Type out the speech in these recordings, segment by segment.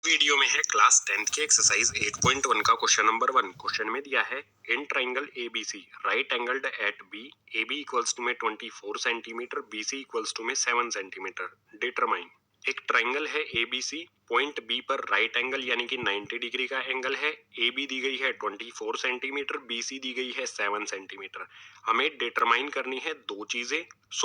Video में है class 10th की एक्सरसाइज 8.1 का क्वेश्चन नंबर 1। क्वेश्चन में दिया है in triangle ABC right angled at B A B equals to में 24 centimetre B C equals to में 7 सेंटीमीटर डिटरमाइन। एक ट्राइंगल है एबीसी, पॉइंट बी पर राइट एंगल यानी कि 90 डिग्री का एंगल है। ए बी दी गई है 24 सेंटीमीटर, बी सी दी गई है 7 सेंटीमीटर। हमें डिटरमाइन करनी है दो चीजें।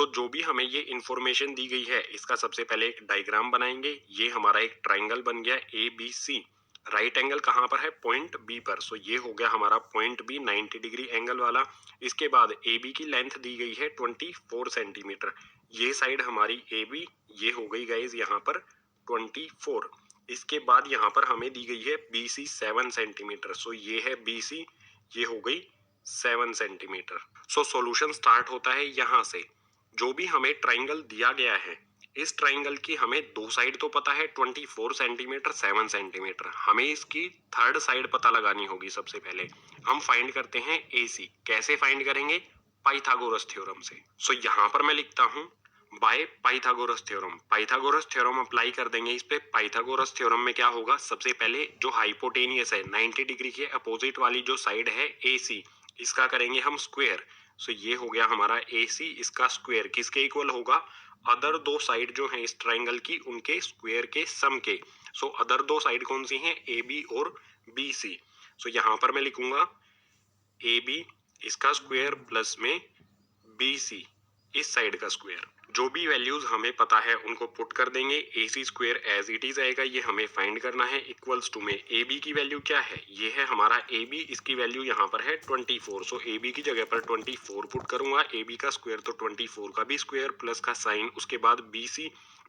जो भी हमें ये इंफॉर्मेशन दी गई है इसका सबसे पहले एक डायग्राम बनाएंगे। ये हमारा एक ट्राइंगल बन गया A B C. Right angle कहाँ पर है? पॉइंट बी पर। ये हो गया हमारा पॉइंट बी 90 डिग्री एंगल वाला। इसके बाद ए बी की लेंथ दी गई है 24 सेंटीमीटर। ये साइड हमारी ए बी, ये हो गई गाइज यहाँ पर 24। इसके बाद यहाँ पर हमें दी गई है बी सी 7 सेंटीमीटर। ये है बी सी, ये हो गई 7 सेंटीमीटर। सॉल्यूशन स्टार्ट होता है यहाँ से। जो भी हमें ट्राइंगल दिया गया है, इस ट्राइंगल की हमें दो साइड तो पता है 24 सेंटीमीटर 7 सेंटीमीटर। हमें इसकी थर्ड साइड पता लगानी होगी। सबसे पहले हम फाइंड करते हैं AC। कैसे फाइंड करेंगे? पाइथागोरस थ्योरम से। यहाँ पर मैं लिखता हूँ by Pythagoras theorem. Pythagoras theorem apply कर देंगे इस पे। पाइथागोरस थ्योरम में क्या होगा? सबसे पहले जो हाइपोटेनियस है 90 डिग्री के अपोजिट वाली जो साइड है AC, इसका करेंगे हम स्क्वायर। ये हो गया हमारा AC, इसका स्क्वायर किसके इक्वल होगा? अदर दो साइड जो है इस ट्राइंगल की, उनके स्क्वायर के सम के। अदर दो साइड कौन सी हैं? AB और BC। यहाँ पर मैं लिखूंगा AB इसका स्क्वायर प्लस में BC इस साइड का स्क्वायर। जो भी वैल्यूज हमें पता है उनको पुट कर देंगे। AC square as it is आएगा, ये हमें फाइंड करना है। इक्वल्स टू में AB की वैल्यू क्या है? ये है हमारा AB, इसकी वैल्यू यहाँ पर है 24। AB की जगह पर 24 पुट करूंगा। AB का स्क्वायर तो 24 का भी स्क्वायर प्लस का साइन। उसके बाद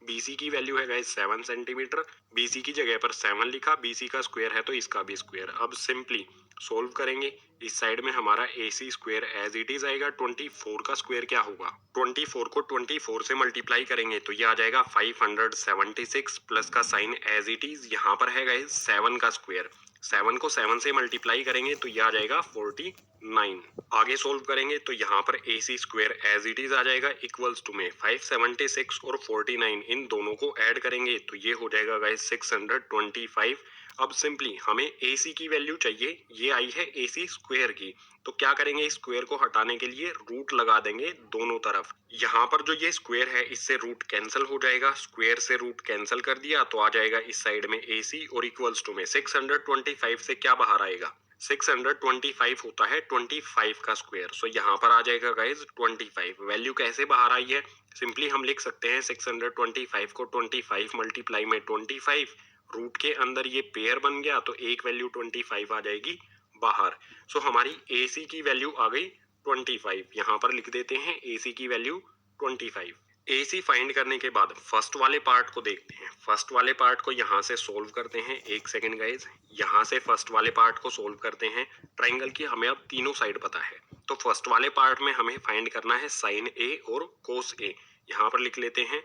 BC की वैल्यू है गाइस 7 सेंटीमीटर। BC की जगह पर 7 लिखा, BC का स्क्वायर है तो इसका भी स्क्वायर। अब सिंपली सोल्व करेंगे। इस साइड में हमारा AC square as it is आएगा। 24 का स्क्वायर क्या होगा? 24 को 24 से मल्टीप्लाई करेंगे तो ये आ जाएगा 576 प्लस का साइन एज इट इज। यहाँ पर है गाइस 7 का स्क्वायर। 7 को 7 से मल्टीप्लाई करेंगे तो ये आ जाएगा 49। आगे सोल्व करेंगे तो यहाँ पर AC square as it is आ जाएगा इक्वल्स टू में 576 और 49, इन दोनों को ऐड करेंगे तो ये हो जाएगा गाइस 625। अब सिंपली हमें AC की वैल्यू चाहिए, ये आई है AC स्क्वायर की। तो क्या करेंगे? स्क्वायर को हटाने के लिए रूट लगा देंगे दोनों तरफ। यहाँ पर जो ये स्क्वायर है इससे रूट कैंसिल हो जाएगा। स्क्वायर से रूट कैंसिल कर दिया तो आ जाएगा इस साइड में AC और इक्वल्स टू में 625 से क्या बाहर आएगा? 625 होता है 25 का स्क्वायर। यहाँ पर आ जाएगा गाइज 25। वैल्यू कैसे बाहर आई है? सिंपली हम लिख सकते हैं 625 को 25 मल्टीप्लाई में 25, रूट के अंदर ये पेयर बन गया तो एक वैल्यू 25 आ जाएगी बाहर। हमारी AC की वैल्यू आ गई 25। यहाँ पर लिख देते हैं AC की वैल्यू 25। AC फाइंड करने के बाद फर्स्ट वाले पार्ट को देखते हैं। फर्स्ट वाले पार्ट को यहाँ से सोल्व करते हैं। एक सेकेंड गाइज, यहाँ से फर्स्ट वाले पार्ट को सोल्व करते हैं। ट्राइंगल की हमें अब तीनों साइड पता है। तो फर्स्ट वाले पार्ट में हमें फाइंड करना है साइन A और कोस A। यहाँ पर लिख लेते हैं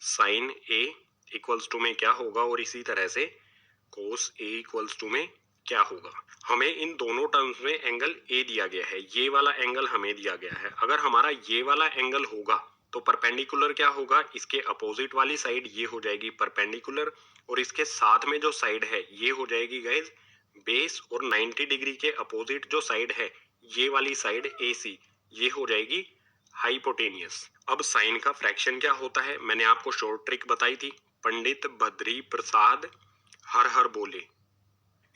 साइन A इक्वल्स टू में क्या होगा, और इसी तरह से कोस A इक्वल्स टू में क्या होगा। हमें इन दोनों टर्म्स में एंगल A दिया गया है, ये वाला एंगल हमें दिया गया है। अगर हमारा ये वाला एंगल होगा तो परपेंडिकुलर क्या होगा? इसके अपोजिट वाली साइड ये हो जाएगी परपेंडिकुलर, और इसके साथ में जो साइड है ये हो जाएगी गाइज बेस, और 90 डिग्री के अपोजिट जो साइड है ये वाली साइड AC, ये हो जाएगी हाइपोटेनियस। अब साइन का फ्रैक्शन क्या होता है? मैंने आपको शॉर्ट ट्रिक बताई थी, पंडित बद्री प्रसाद हर हर बोले।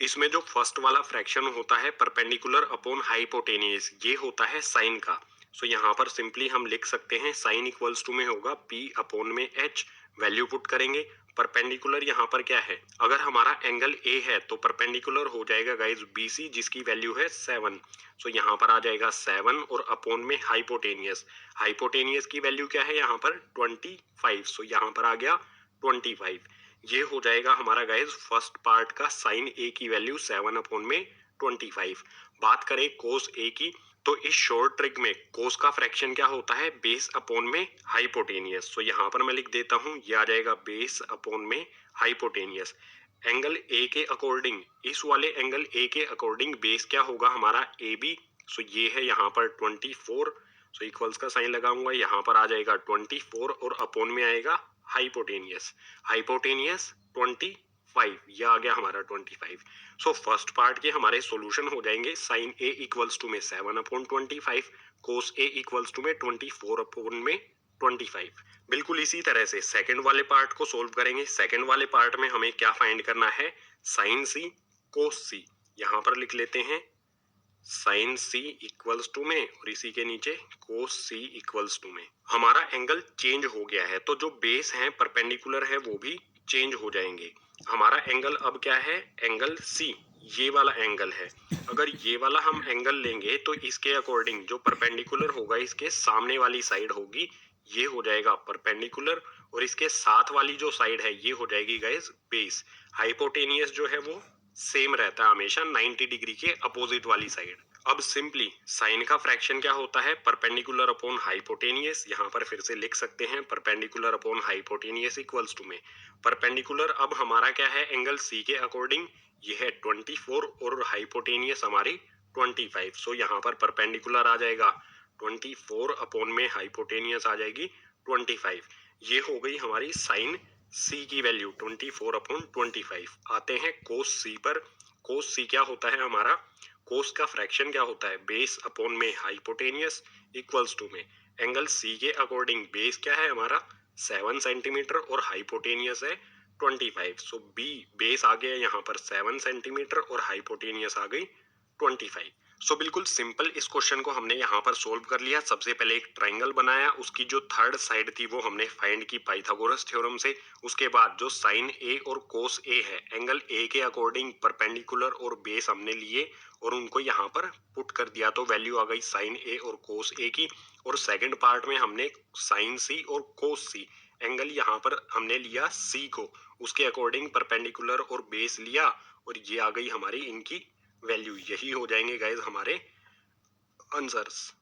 इसमें जो फर्स्ट वाला फ्रैक्शन होता है परपेंडिकुलर अपॉन हाइपोटेनियस, ये होता है साइन का। यहाँ पर सिंपली हम लिख सकते हैं साइन इक्वल्स टू में होगा P अपॉन में H। वैल्यू पुट करेंगे। परपेंडिकुलर यहाँ पर क्या है? अगर हमारा एंगल A है तो परपेंडिकुलर हो जाएगा गाइज BC, जिसकी वैल्यू है 7। यहाँ पर आ जाएगा 7 और अपॉन में हाइपोटेनियस। हाइपोटेनियस की वैल्यू क्या है यहाँ पर? 25। यहाँ पर आ गया 25। ये हो जाएगा हमारा गाइज फर्स्ट पार्ट का साइन A की वैल्यू 7 अपॉन में 25। बात करें कोस A की, तो इस शॉर्ट ट्रिक में कोस का फ्रैक्शन क्या होता है? बेस अपॉन में हाइपोटेनियस। यहाँ पर मैं लिख देता हूँ, ये आ जाएगा बेस अपॉन में हाइपोटेनियस। एंगल A के अकॉर्डिंग, इस वाले एंगल A के अकॉर्डिंग बेस क्या होगा हमारा? AB। ये है यहाँ पर 24। इक्वल्स का साइन लगाऊंगा, यहाँ पर आ जाएगा 24 और अपॉन में आएगा हाइपोटेनियस। हाइपोटेनियस 25। 5, यह आ गया हमारा 25। सो फर्स्ट पार्ट के हमारे सॉल्यूशन हो जाएंगे साइन ए इक्वल्स टू में 7/25, कोस ए इक्वल्स टू में 24/25। बिल्कुल इसी तरह से सेकंड वाले पार्ट को सोल्व करेंगे। सेकंड वाले पार्ट में हमें क्या फाइंड करना है, साइन सी कोस सी। यहां पर लिख लेते हैं साइन सी इक्वल्स टू में और इसी के नीचे कोस सी इक्वल्स टू में। हमारा एंगल चेंज हो गया है तो जो बेस है परपेंडिकुलर है वो भी चेंज हो जाएंगे। हमारा एंगल अब क्या है, एंगल सी, ये वाला एंगल है। अगर ये वाला हम एंगल लेंगे तो इसके अकॉर्डिंग जो परपेंडिकुलर होगा इसके सामने वाली साइड होगी, ये हो जाएगा परपेंडिकुलर, और इसके साथ वाली जो साइड है ये हो जाएगी गाइस बेस। हाइपोटेनियस जो है वो सेम रहता है हमेशा 90 डिग्री के अपोजिट वाली साइड। अब सिंपली साइन का फ्रैक्शन क्या होता है, परपेंडिकुलर अपॉन हाइपोटेनियस। यहाँ पर फिर से लिख सकते हैं perpendicular upon hypotenuse equals to में परपेंडिकुलर अब हमारा क्या है एंगल सी के अकॉर्डिंग, ये है 24 और हाइपोटेनियस हमारी 25। सो यहाँ पर परपेंडिकुलर आ जाएगा 24 अपॉन में हाइपोटेनियस आ जाएगी 25। ये हो गई हमारी साइन सी की वैल्यू 24/25। आते हैं कोस सी पर। कोस सी क्या होता है हमारा, कोस का फ्रैक्शन क्या होता है, बेस अपॉन में हाइपोटेनियस इक्वल्स टू में एंगल सी के अकॉर्डिंग बेस क्या है हमारा 7 सेंटीमीटर और हाइपोटेनियस है 25। सो बी बेस आ गया यहाँ पर 7 सेंटीमीटर और हाइपोटेनियस आ गई 25। सो बिल्कुल सिंपल इस क्वेश्चन को हमने यहाँ पर सोल्व कर लिया। सबसे पहले एक ट्राइंगल बनाया, उसकी जो थर्ड साइड थी वो हमने फाइंड की पाइथागोरस थ्योरम से। उसके बाद जो साइन ए और कोस ए है एंगल ए के अकॉर्डिंग परपेंडिकुलर और बेस हमने लिए और उनको यहाँ पर पुट कर दिया तो वैल्यू आ गई साइन ए और कोस ए की। और सेकंड पार्ट में हमने साइन सी और कोस सी एंगल यहाँ पर हमने लिया सी को, उसके अकॉर्डिंग परपेंडिकुलर और बेस लिया और ये आ गई हमारी इनकी वैल्यू। यही हो जाएंगे गाइज हमारे आंसर्स।